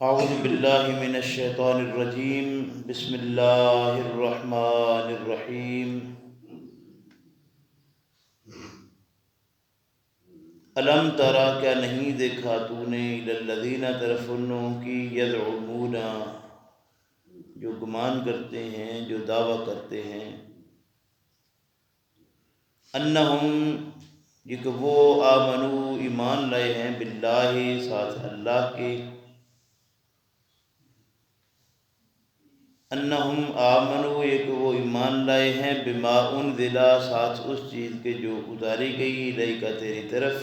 اعوذ باللہ من الشیطان الرجیم، بسم اللہ الرحمن الرحیم۔ الم ترا، کیا نہیں دیکھا تو نے، الی الذین، طرف ان لوگوں کی، یزعمون، جو گمان کرتے ہیں، جو دعویٰ کرتے ہیں، انہم، یہ کہ وہ، آمنو، ایمان لائے ہیں، باللہ، ساتھ اللہ کے، انہم آمنو، یہ کہ وہ ایمان لائے ہیں، بما انزل، ساتھ اس چیز کے جو اتاری گئی، الیک، تیری طرف،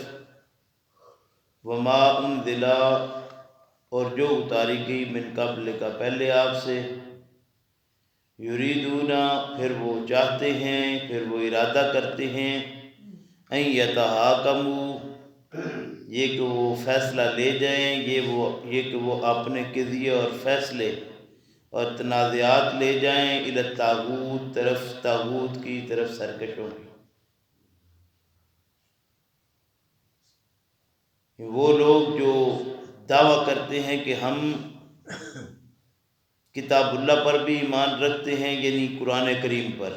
وما انزل، اور جو اتاری گئی، من قبل، کا پہلے آپ سے، یریدون، پھر وہ چاہتے ہیں، پھر وہ ارادہ کرتے ہیں، ان یتحاکموا، یہ کہ وہ فیصلہ لے جائیں، یہ کہ وہ اپنے قضیے اور فیصلے اور تنازعات لے جائیں، الی الطاغوت، طرف طاغوت کی طرف، سرکشوں کی۔ وہ لوگ جو دعویٰ کرتے ہیں کہ ہم کتاب اللہ پر بھی ایمان رکھتے ہیں، یعنی قرآن کریم پر،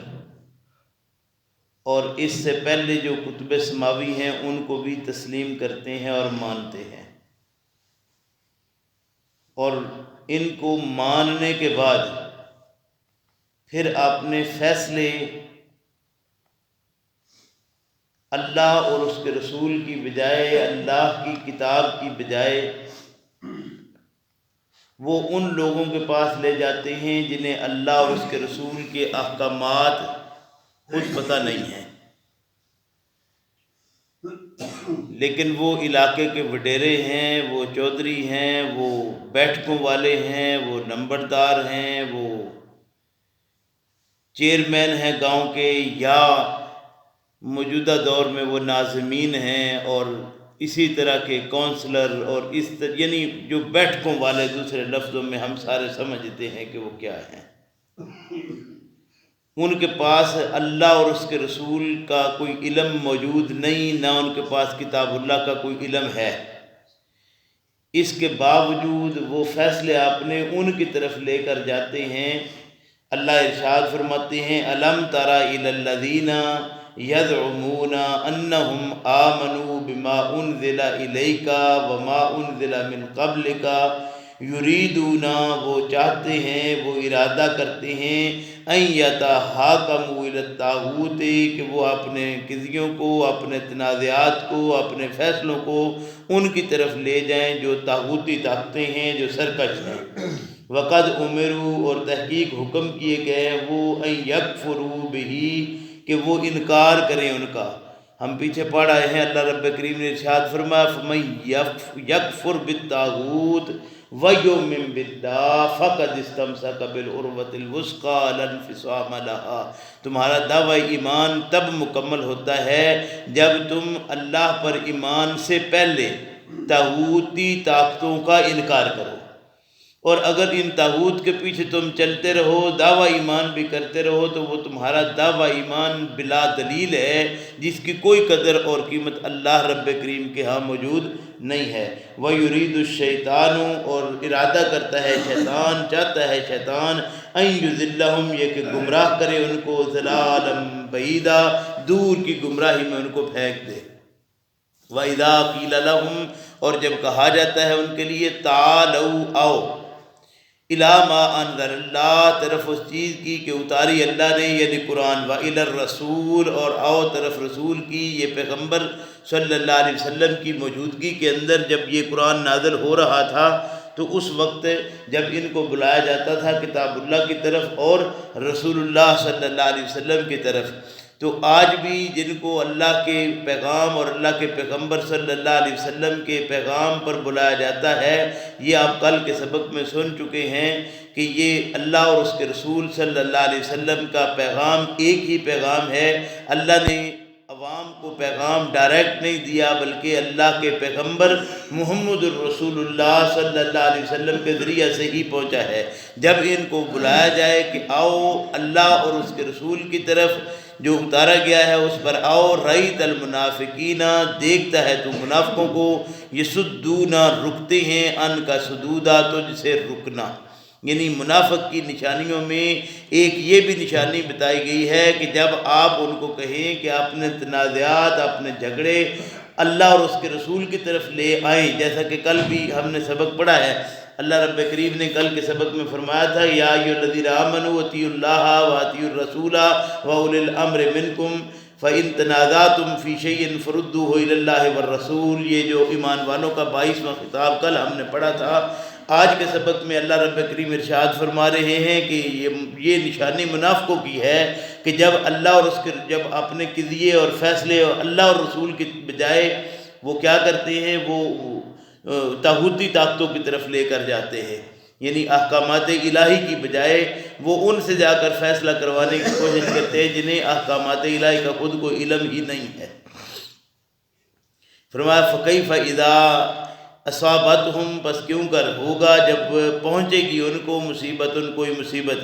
اور اس سے پہلے جو کتب سماوی ہیں ان کو بھی تسلیم کرتے ہیں اور مانتے ہیں، اور ان کو ماننے کے بعد پھر اپنے فیصلے اللہ اور اس کے رسول کی بجائے، اللہ کی کتاب کی بجائے، وہ ان لوگوں کے پاس لے جاتے ہیں جنہیں اللہ اور اس کے رسول کے احکامات خود پتہ نہیں ہیں، لیکن وہ علاقے کے وڈیرے ہیں، وہ چودھری ہیں، وہ بیٹھکوں والے ہیں، وہ نمبردار ہیں، وہ چیئرمین ہیں گاؤں کے، یا موجودہ دور میں وہ ناظمین ہیں، اور اسی طرح کے کونسلر، اور یعنی جو بیٹھکوں والے، دوسرے لفظوں میں ہم سارے سمجھتے ہیں کہ وہ کیا ہیں۔ ان کے پاس اللہ اور اس کے رسول کا کوئی علم موجود نہیں، نہ ان کے پاس کتاب اللہ کا کوئی علم ہے، اس کے باوجود وہ فیصلے اپنے ان کی طرف لے کر جاتے ہیں۔ اللہ ارشاد فرماتے ہیں، الم تر الی الذین یزعمون انہم آمنوا بما انزل الیک وما انزل من قبلک، یریدون، وہ چاہتے ہیں، وہ ارادہ کرتے ہیں، ان یتحاکموا الی الطاغوت، کہ وہ اپنے قضیوں کو، اپنے تنازعات کو، اپنے فیصلوں کو ان کی طرف لے جائیں جو طاغوتی طاقتیں ہیں، جو سرکش ہیں۔ وقد امروا، اور تحقیق حکم کیے گئے وہ، ان یکفروا بہ، کہ وہ انکار کریں ان کا۔ ہم پیچھے پڑھ آئے ہیں، اللہ رب کریم نے ارشاد فرمایا، فمن یکفر بالطاغوت ویؤمن باللہ فقد استمسک بالعروۃ الوثقی لا انفصام لها۔ تمہارا دعوی ایمان تب مکمل ہوتا ہے جب تم اللہ پر ایمان سے پہلے طاغوتی طاقتوں کا انکار کرو، اور اگر ان طاغوت کے پیچھے تم چلتے رہو، دعویٰ ایمان بھی کرتے رہو، تو وہ تمہارا دعویٰ ایمان بلا دلیل ہے، جس کی کوئی قدر اور قیمت اللہ رب کریم کے ہاں موجود نہیں ہے۔ وَيُرِيدُ الشَّيْطَانُ، اور ارادہ کرتا ہے شیطان، چاہتا ہے شیطان، أَن يُضِلَّهُمْ، یہ کہ گمراہ کرے ان کو، ضَلَالًا بَعِيدًا، دور کی گمراہی میں ان کو پھینک دے۔ وَإِذَا قِيلَ لَهُمْ، اور جب کہا جاتا ہے ان کے لیے، تَعَالَوْا، آؤ، اِلَىٰ مَا أَنزَلَ اللَّهُ، طرف اس چیز کی کہ اتاری اللہ نے، یعنی قرآن، وَإِلَى الرَّسُولِ، اور آؤ طرف رسول کی، یہ پیغمبر صلی اللہ علیہ وسلم کی موجودگی کے اندر جب یہ قرآن نازل ہو رہا تھا، تو اس وقت جب ان کو بلایا جاتا تھا کتاب اللہ کی طرف اور رسول اللہ صلی اللہ علیہ وسلم کی طرف، تو آج بھی جن کو اللہ کے پیغام اور اللہ کے پیغمبر صلی اللہ علیہ وسلم کے پیغام پر بلایا جاتا ہے، یہ آپ کل کے سبق میں سن چکے ہیں کہ یہ اللہ اور اس کے رسول صلی اللہ علیہ وسلم کا پیغام ایک ہی پیغام ہے۔ اللہ نے عوام کو پیغام ڈائریکٹ نہیں دیا، بلکہ اللہ کے پیغمبر محمد الرسول اللہ صلی اللہ علیہ وسلم کے ذریعہ سے ہی پہنچا ہے۔ جب ان کو بلایا جائے کہ آؤ اللہ اور اس کے رسول کی طرف، جو اتارا گیا ہے اس پر آؤ، رأیت المنافقین دیکھتا ہے تو منافقوں کو، یصدون رکتے ہیں، ان کا صدودا تجھ سے رکنا۔ یعنی منافق کی نشانیوں میں ایک یہ بھی نشانی بتائی گئی ہے کہ جب آپ ان کو کہیں کہ اپنے تنازعات، اپنے جھگڑے اللہ اور اس کے رسول کی طرف لے آئیں، جیسا کہ کل بھی ہم نے سبق پڑھا ہے، اللہ رب کریم نے کل کے سبق میں فرمایا تھا یا ایھا الذین آمنوا اطیعوا اللہ واطیعوا الرسول واولی الامر منکم فإن تنازعتم فی شیء فردوہ الی اللہ والرسول۔ یہ جو ایمان والوں کا 22واں خطاب کل ہم نے پڑھا تھا۔ آج کے سبق میں اللہ رب کریم ارشاد فرما رہے ہیں کہ یہ نشانی منافقوں کی ہے کہ جب اللہ اور اس کے جب اپنے قضیے اور فیصلے اور اللہ اور رسول کی بجائے وہ کیا کرتے ہیں، وہ طاغوتی طاقتوں کی طرف لے کر جاتے ہیں، یعنی احکامات الہی کی بجائے وہ ان سے جا کر فیصلہ کروانے کی کوشش کرتے ہیں جنہیں احکامات الہی کا خود کو علم ہی نہیں ہے۔ فرمایا فکیف اذا اصابتہم، بس کیوں کر ہوگا جب پہنچے گی ان کو مصیبت، ان کوئی مصیبت،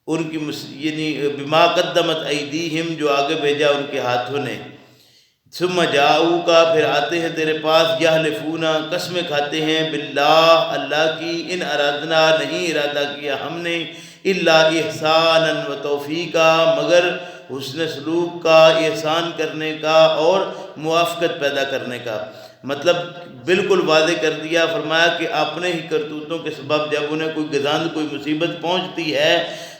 ان کی یعنی بما قدمت ایدیہم، جو آگے بھیجا ان کے ہاتھوں نے، ثم جاؤک، پھر آتے ہیں تیرے پاس، یحلفون، قسمیں کھاتے ہیں، باللہ، اللہ کی، ان ارادنا، نہیں ارادہ کیا ہم نے، الا احسانا و توفیقا، مگر حسن سلوک کا، احسان کرنے کا اور موافقت پیدا کرنے کا۔ مطلب بالکل واضح کر دیا، فرمایا کہ اپنے ہی کرتوتوں کے سبب جب انہیں کوئی گزاند، کوئی مصیبت پہنچتی ہے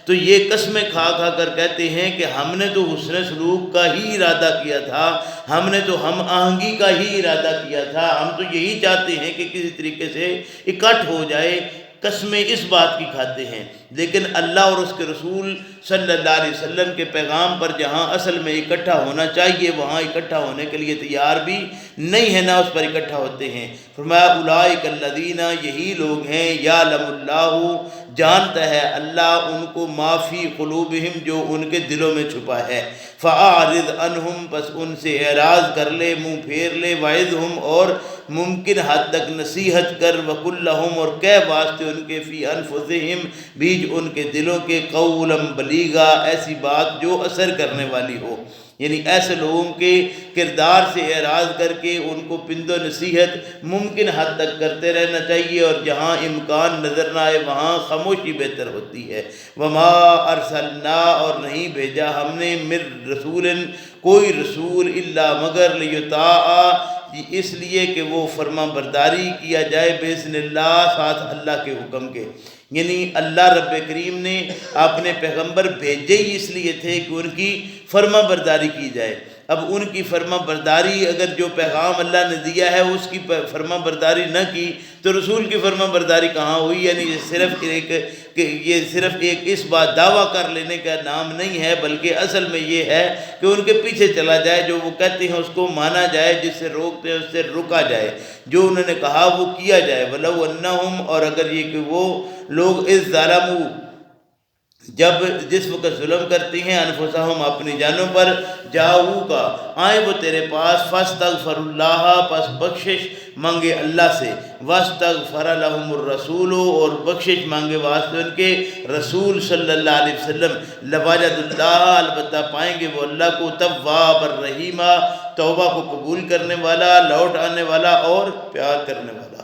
تو یہ قسمیں کھا کھا کر کہتے ہیں کہ ہم نے تو حسن سلوک کا ہی ارادہ کیا تھا، ہم نے تو ہم آہنگی کا ہی ارادہ کیا تھا، ہم تو یہی چاہتے ہیں کہ کسی طریقے سے اکٹھ ہو جائے، قسمیں اس بات کی کھاتے ہیں۔ لیکن اللہ اور اس کے رسول صلی اللہ علیہ وسلم کے پیغام پر جہاں اصل میں اکٹھا ہونا چاہیے وہاں اکٹھا ہونے کے لیے تیار بھی نہیں ہے، نہ اس پر اکٹھا ہوتے ہیں۔ فرمایا اولئک الذین، یہی لوگ ہیں، یعلم اللہ، جانتا ہے اللہ ان کو، ما فی قلوبہم، جو ان کے دلوں میں چھپا ہے، فاعرض عنہم، بس ان سے اعراض کر لے، منہ پھیر لے، وعظہم، اور ممکن حد تک نصیحت کر، وقل لہم، اور کہہ واسطے ان کے، فی انفسہم، بیچ ان کے دلوں کے، قولا بلیغا، ایسی بات جو اثر کرنے والی ہو، یعنی ایسے لوگوں کے کردار سے اعراض کر کے ان کو پند و نصیحت ممکن حد تک کرتے رہنا چاہیے، اور جہاں امکان نظر نہ آئے وہاں خاموشی بہتر ہوتی ہے۔ وما ارسلنا، اور نہیں بھیجا ہم نے، من رسول، کوئی رسول، الا مگر، لیطاع، اس لیے کہ وہ فرما برداری کیا جائے، باذن اللہ، ساتھ اللہ کے حکم کے، یعنی اللہ رب کریم نے اپنے پیغمبر بھیجے ہی اس لیے تھے کہ ان کی فرما برداری کی جائے۔ اب ان کی فرما برداری، اگر جو پیغام اللہ نے دیا ہے اس کی فرما برداری نہ کی تو رسول کی فرما برداری کہاں ہوئی؟ یعنی یہ صرف ایک اس بات دعویٰ کر لینے کا نام نہیں ہے، بلکہ اصل میں یہ ہے کہ ان کے پیچھے چلا جائے، جو وہ کہتے ہیں اس کو مانا جائے، جس سے روکتے ہیں اس سے رکا جائے، جو انہوں نے کہا وہ کیا جائے۔ وَلَوْ أَنَّهُمْ، اور اگر یہ کہ وہ لوگ اِذ ظَلَمُوا، جس وقت ظلم کرتی ہیں، انفسہم، اپنی جانوں پر، جاؤ کا، آئیں وہ تیرے پاس، فاستغفر اللہ، پس بخشش مانگے اللہ سے، واستغفر لہم الرسول، اور بخشش مانگے واسطے ان کے رسول صلی اللہ علیہ وسلم، لوجد اللہ، البتہ پائیں گے وہ اللہ کو، تواب الرحیم، توبہ کو قبول کرنے والا، لوٹ آنے والا اور پیار کرنے والا۔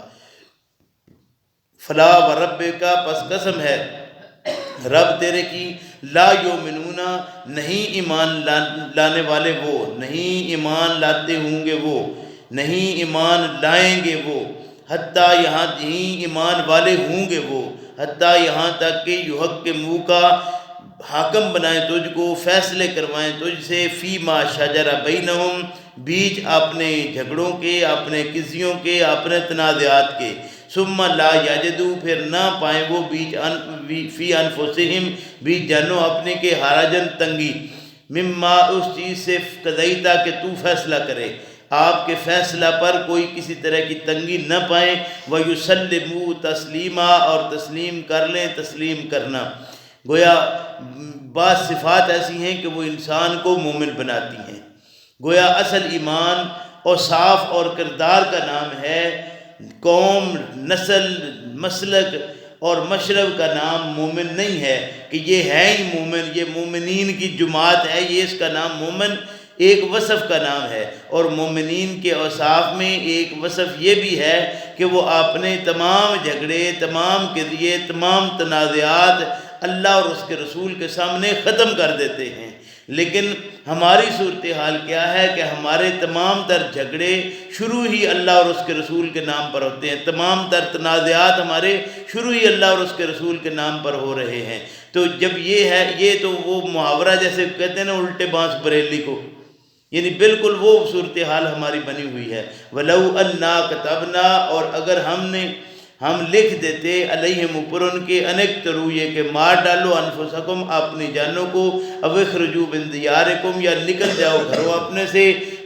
فلا وربک، پس قسم ہے رب تیرے کی، لا یؤمنون، نہیں ایمان لانے والے وہ، نہیں ایمان لاتے ہوں گے وہ، نہیں ایمان لائیں گے وہ، حتیٰ یہاں نہیں ایمان والے ہوں گے وہ، حتیٰ یہاں تک کہ یحکموک، حاکم بنائیں تجھ کو، فیصلے کروائیں تجھ سے، فیما شجر بینہم، بیچ اپنے جھگڑوں کے، اپنے قضیوں کے، اپنے تنازعات کے، ثم لا یجدو، پھر نہ پائیں وہ، فی انفسہم، بیچ جانوں اپنے کے، حرجن، تنگی، مما، اس چیز سے، قضیتا، کہ تو فیصلہ کرے، آپ کے فیصلہ پر کوئی کسی طرح کی تنگی نہ پائیں، وَيُسَلِّمُوا تسلیما، اور تسلیم کر لیں، تسلیم کرنا۔ گویا بعض صفات ایسی ہیں کہ وہ انسان کو مومن بناتی ہیں۔ گویا اصل ایمان اور صاف اور کردار کا نام ہے، قوم، نسل، مسلک اور مشرب کا نام مومن نہیں ہے کہ یہ ہے ہی مومن، یہ مومنین کی جماعت ہے، یہ اس کا نام مومن ایک وصف کا نام ہے۔ اور مومنین کے اوصاف میں ایک وصف یہ بھی ہے کہ وہ اپنے تمام جھگڑے، تمام قضیے، تمام تنازعات اللہ اور اس کے رسول کے سامنے ختم کر دیتے ہیں۔ لیکن ہماری صورتحال کیا ہے کہ ہمارے تمام تر جھگڑے شروع ہی اللہ اور اس کے رسول کے نام پر ہوتے ہیں، تمام تر تنازعات ہمارے شروع ہی اللہ اور اس کے رسول کے نام پر ہو رہے ہیں۔ تو جب یہ ہے، یہ تو وہ محاورہ جیسے کہتے ہیں نا الٹے بانس بریلی کو، یعنی بالکل وہ صورتحال ہماری بنی ہوئی ہے۔ وَلَوْ أَنَّا كَتَبْنَا، اور اگر ہم لکھ دیتے علیہم اوپر ان کے انکترو، یہ کہ مار ڈالو انفسکم اپنی جانوں کو، او اخرجوا من دیارکم، یا نکل جاؤ گھروں اپنے سے،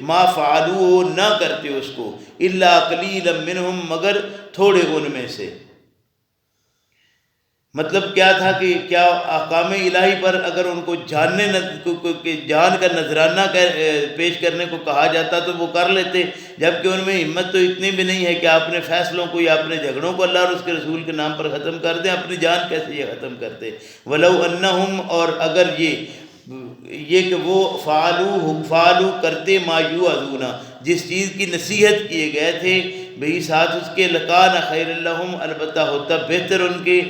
ما فعلوہ نہ کرتے اس کو، الا قلیلا منہم مگر تھوڑے ان میں سے۔ مطلب کیا تھا کہ کیا احکام الہی پر اگر ان کو جان کا نذرانہ پیش کرنے کو کہا جاتا تو وہ کر لیتے، جبکہ ان میں ہمت تو اتنی بھی نہیں ہے کہ اپنے فیصلوں کو یا اپنے جھگڑوں کو اللہ اور اس کے رسول کے نام پر ختم کر دیں، اپنی جان کیسے یہ ختم کرتے۔ وَلَوْ أَنَّهُمْ، اور اگر یہ کہ وہ فعلو کرتے ما یوعظون، جس چیز کی نصیحت کیے گئے تھے، بھئی ساتھ اس کے لکان خیر لہم، البتہ ہوتا بہتر ان کے،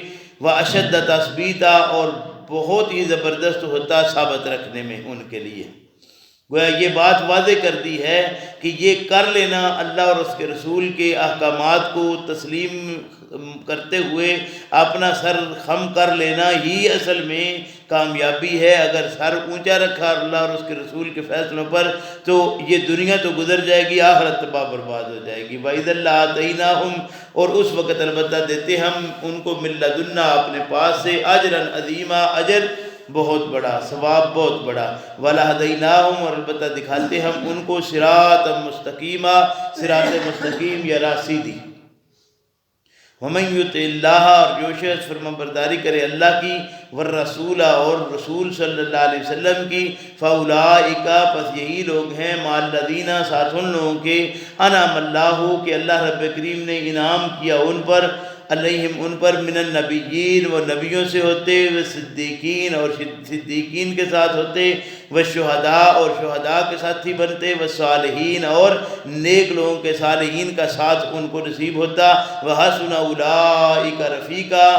وَأَشَدَّ تَثْبِيتًا، اور بہت ہی زبردست ہوتا ثابت رکھنے میں ان کے لیے۔ گویا یہ بات واضح کر دی ہے کہ یہ کر لینا اللہ اور اس کے رسول کے احکامات کو تسلیم کرتے ہوئے اپنا سر خم کر لینا ہی اصل میں کامیابی ہے۔ اگر سر اونچا رکھا اللہ اور اس کے رسول کے فیصلوں پر تو یہ دنیا تو گزر جائے گی، آخرت تباہ برباد ہو جائے گی۔ وَإِذًا لَآتَيْنَاهُمْ، اور اس وقت البتہ دیتے ہم ان کو مِن لَدُنَّا اپنے پاس سے، اجرًا عظیما، اجر بہت بڑا، ثواب بہت بڑا، وَلَهَدَيْنَاهُمْ، اور البتہ دکھاتے ہم ان کو صراطًا مستقیما، صراط مستقیم یا راہ سیدھی۔ وَمَن يُطِعِ اللَّهَ، اور جو شخص فرمان برداری کرے اللہ کی، والرسول، اور رسول صلی اللہ علیہ وسلم کی، فَأُولَٰئِكَ، پس یہی لوگ ہیں، مَعَ الَّذِينَ، ساتھ ان لوگوں کے، أَنْعَمَ اللَّهُ، کہ اللہ رب کریم نے انعام کیا ان پر، علیہم ان پر، من النبیین، وہ نبیوں سے ہوتے، والصدیقین، اور صدیقین کے ساتھ ہوتے، والشہداء، اور شہداء کے ساتھی بنتے، والصالحین، اور نیک لوگوں کے صالحین کا ساتھ ان کو نصیب ہوتا، وحسن اولئک رفیقا،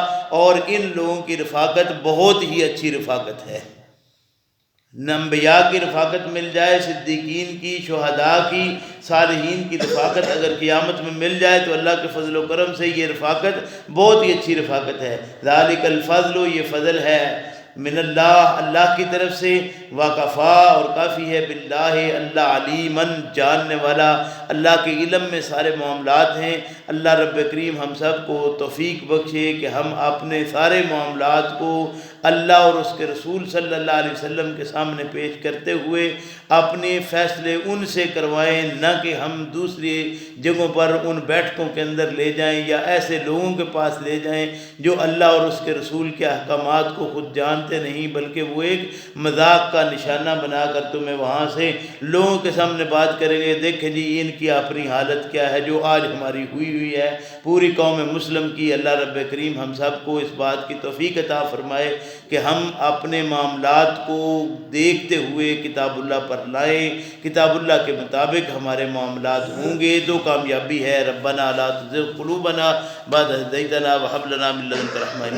اور ان لوگوں کی رفاقت بہت ہی اچھی رفاقت ہے۔ انبیاء کی رفاقت مل جائے، صدیقین کی، شہداء کی، صالحین کی رفاقت اگر قیامت میں مل جائے تو اللہ کے فضل و کرم سے یہ رفاقت بہت ہی اچھی رفاقت ہے۔ ذالک الفضل، یہ فضل ہے من اللہ، اللہ کی طرف سے، وکفا، اور کافی ہے، باللہ، اللہ علیماً، جاننے والا، اللہ کے علم میں سارے معاملات ہیں۔ اللہ رب کریم ہم سب کو توفیق بخشے کہ ہم اپنے سارے معاملات کو اللہ اور اس کے رسول صلی اللہ علیہ وسلم کے سامنے پیش کرتے ہوئے اپنے فیصلے ان سے کروائیں، نہ کہ ہم دوسری جگہوں پر ان بیٹھکوں کے اندر لے جائیں یا ایسے لوگوں کے پاس لے جائیں جو اللہ اور اس کے رسول کے احکامات کو خود جانتے نہیں، بلکہ وہ ایک مذاق کا نشانہ بنا کر تمہیں وہاں سے لوگوں کے سامنے بات کریں گے، دیکھیں جی ان کی اپنی حالت کیا ہے جو آج ہماری ہوئی ہے پوری قوم مسلم کی۔ اللہ رب کریم ہم سب کو اس بات کی توفیق عطا فرمائے کہ ہم اپنے معاملات کو دیکھتے ہوئے کتاب اللہ پر لائیں، کتاب اللہ کے مطابق ہمارے معاملات ہوں گے تو کامیابی ہے۔ ربنا لا تزغ قلوبنا بعد إذ هديتنا وهب لنا من لدنك رحمة